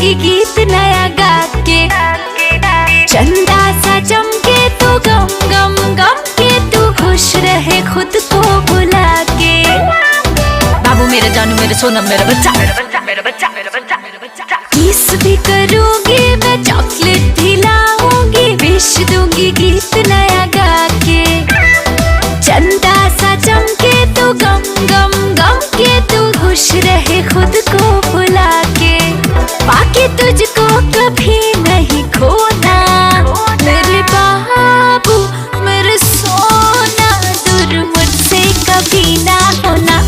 दूंगी गीत नया गा के। चंदा सा चमके तो गम गम गम के, तू खुश रहे खुद को भुला के। बाबू मेरा जानू मेरा सोनम मेरा बच्चा मेरा बच्चा मेरा बच्चा मेरा बच्चा मेरा बच्चा। किस भी करूंगी मैं, चॉकलेट भी लाऊंगी, विश दूंगी गीत नया गा के। चंदा सा चमके तो गम गम गम के, तू खुश रहे खुद को भुला के। बाकी तुझको कभी नहीं खोना मेरे बाबू मेरे सोना, दूर मुझसे कभी ना होना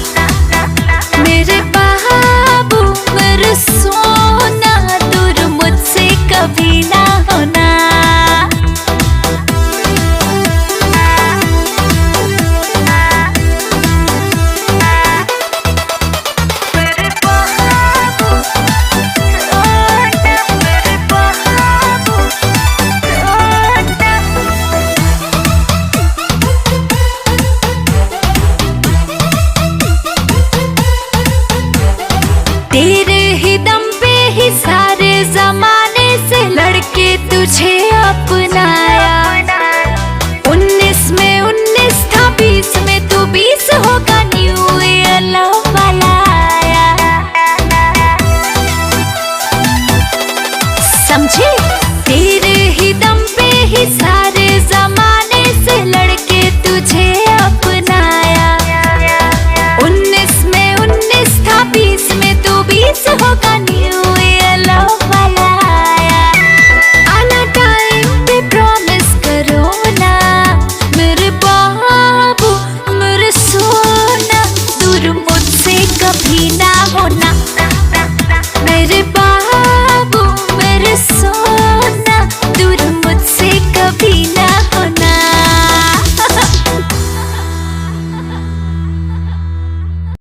मेरे बाबू मेरे सोना, दूर मुझसे कभी ना होना। तेरे